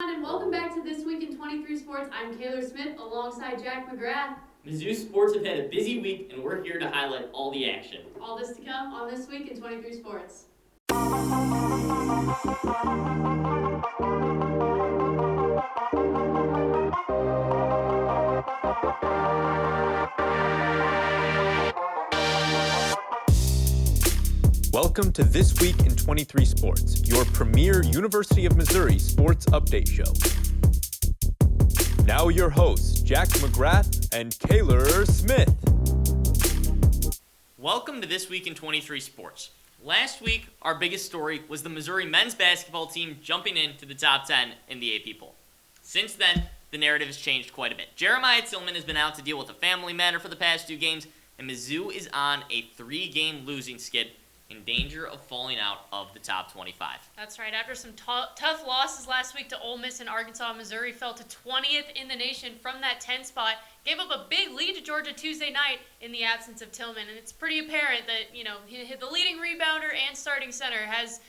everyone, and welcome back to This Week in 23 Sports. I'm Taylor Smith alongside Jack McGrath. Mizzou sports have had a busy week, and we're here to highlight all the action. All this to come on This Week in 23 Sports. Welcome to This Week in 23 Sports, your premier University of Missouri sports update show. Now your hosts, Jack McGrath and Taylor Smith. Welcome to This Week in 23 Sports. Last week, our biggest story was the Missouri men's basketball team jumping into the top 10 in the AP poll. Since then, the narrative has changed quite a bit. Jeremiah Tillman has been out to deal with a family matter for the past 2 games, and Mizzou is on a 3-game losing skid, in danger of falling out of the top 25. That's right. After some tough losses last week to Ole Miss and Arkansas, Missouri fell to 20th in the nation from that 10 spot. Gave up a big lead to Georgia Tuesday night in the absence of Tillman, and it's pretty apparent that he hit the leading rebounder and starting center has.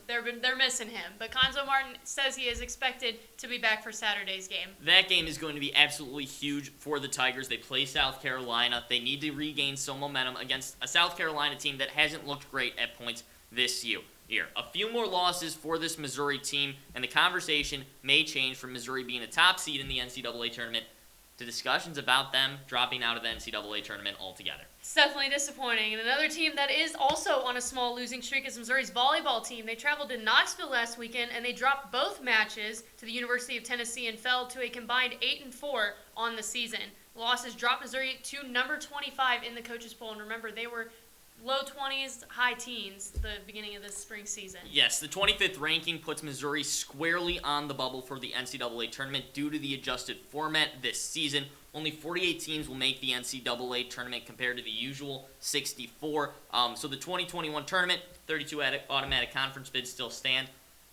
They're missing him. But Conzo Martin says he is expected to be back for Saturday's game. That game is going to be absolutely huge for the Tigers. They play South Carolina. They need to regain some momentum against a South Carolina team that hasn't looked great at points this year. A few more losses for this Missouri team, and the conversation may change from Missouri being a top seed in the NCAA tournament to discussions about them dropping out of the NCAA tournament altogether. It's definitely disappointing. And another team that is also on a small losing streak is Missouri's volleyball team. They traveled to Knoxville last weekend, and they dropped both matches to the University of Tennessee and fell to a combined 8-4 on the season. Losses dropped Missouri to number 25 in the coaches poll, and remember, they were low 20s, high teens the beginning of this spring season. Yes, the 25th ranking puts Missouri squarely on the bubble for the NCAA tournament due to the adjusted format this season. Only 48 teams will make the NCAA tournament compared to the usual 64. So the 2021 tournament, 32 automatic conference bids still stand.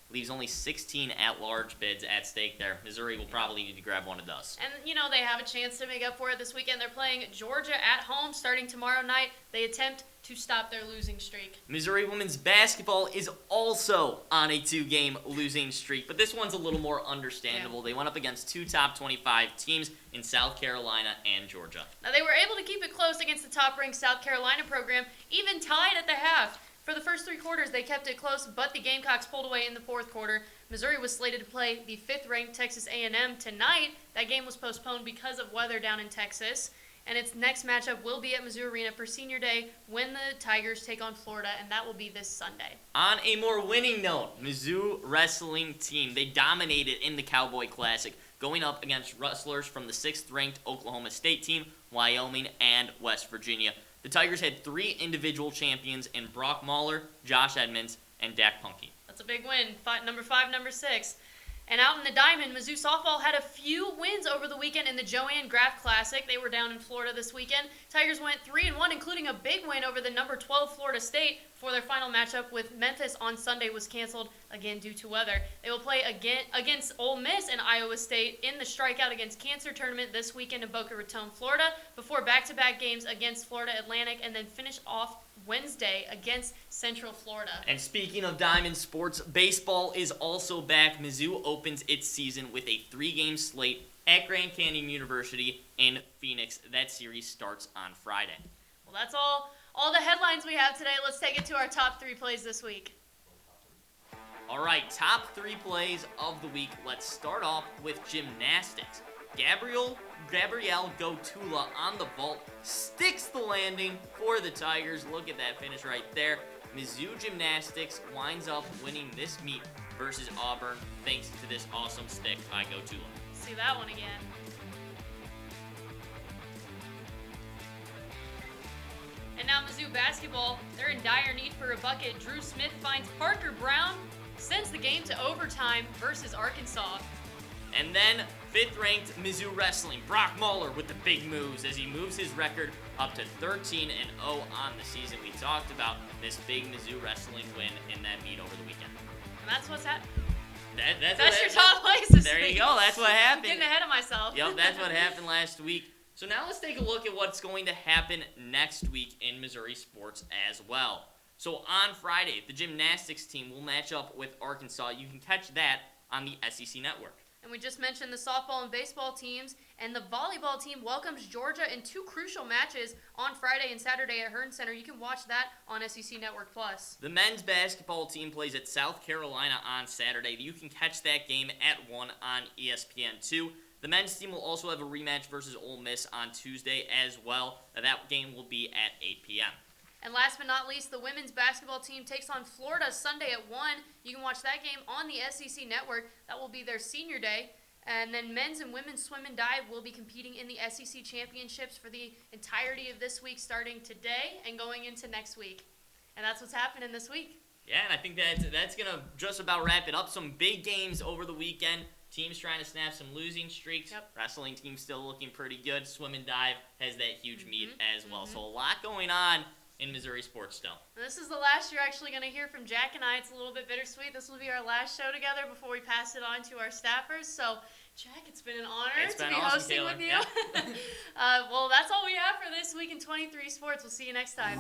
Leaves only 16 at-large bids at stake there. Missouri will probably need to grab one of those. And, they have a chance to make up for it this weekend. They're playing Georgia at home starting tomorrow night. They attempt to stop their losing streak. Missouri women's basketball is also on a 2-game losing streak, but this one's a little more understandable. They went up against 2 top 25 teams in South Carolina and Georgia. Now, they were able to keep it close against the top-ranked South Carolina program, even tied at the half. For the first 3 quarters, they kept it close, but the Gamecocks pulled away in the 4th quarter. Missouri was slated to play the 5th-ranked Texas A&M tonight. That game was postponed because of weather down in Texas. And its next matchup will be at Mizzou Arena for Senior Day when the Tigers take on Florida, and that will be this Sunday. On a more winning note, Mizzou wrestling team, they dominated in the Cowboy Classic, going up against wrestlers from the 6th-ranked Oklahoma State team, Wyoming, and West Virginia. The Tigers had 3 individual champions in Brock Mahler, Josh Edmonds, and Dak Punky. That's a big win. Number 5, number 6. And out in the Diamond, Mizzou softball had a few wins over the weekend in the Joanne Graff Classic. They were down in Florida this weekend. Tigers went 3-1, including a big win over the number 12 Florida State for their final matchup with Memphis on Sunday was canceled again due to weather. They will play again against Ole Miss and Iowa State in the Strikeout Against Cancer tournament this weekend in Boca Raton, Florida, before back-to-back games against Florida Atlantic, and then finish off Wednesday against Central Florida. And speaking of Diamond sports, baseball is also back. Mizzou opens its season with a 3-game slate at Grand Canyon University in Phoenix. That series starts on Friday. Well, that's all the headlines we have today. Let's take it to our top 3 plays this week. All right, top 3 plays of the week. Let's start off with gymnastics. Gabrielle Gotula on the vault sticks the landing for the Tigers. Look at that finish right there. Mizzou Gymnastics winds up winning this meet versus Auburn thanks to this awesome stick by Gotula. See that one again. And now Mizzou basketball, they're in dire need for a bucket. Drew Smith finds Parker Brown, sends the game to overtime versus Arkansas. And then 5th-ranked Mizzou wrestling, Brock Mahler with the big moves as he moves his record up to 13-0 on the season. We talked about this big Mizzou wrestling win in that meet over the weekend. And that's what's happened. That's your top place this There week. you go. That's what happened. Getting ahead of myself. Yep, that's what happened last week. So now let's take a look at what's going to happen next week in Missouri sports as well. So on Friday, the gymnastics team will match up with Arkansas. You can catch that on the SEC Network. And we just mentioned the softball and baseball teams, and the volleyball team welcomes Georgia in 2 crucial matches on Friday and Saturday at Hearn Center. You can watch that on SEC Network Plus. The men's basketball team plays at South Carolina on Saturday. You can catch that game at 1 on ESPN2. The men's team will also have a rematch versus Ole Miss on Tuesday as well. That game will be at 8 p.m. And last but not least, the women's basketball team takes on Florida Sunday at 1. You can watch that game on the SEC Network. That will be their senior day. And then men's and women's swim and dive will be competing in the SEC championships for the entirety of this week, starting today and going into next week. And that's what's happening this week. Yeah, and I think that's going to just about wrap it up. Some big games over the weekend. Teams trying to snap some losing streaks. Yep. Wrestling team still looking pretty good. Swim and dive has that huge meet as well. So a lot going on in Missouri sports still. And this is the last you're actually going to hear from Jack and I. It's a little bit bittersweet. This will be our last show together before we pass it on to our staffers. So, Jack, it's been an honor to be awesome, hosting Taylor. with you. Yeah. Well, that's all we have for this week in 23 Sports. We'll see you next time.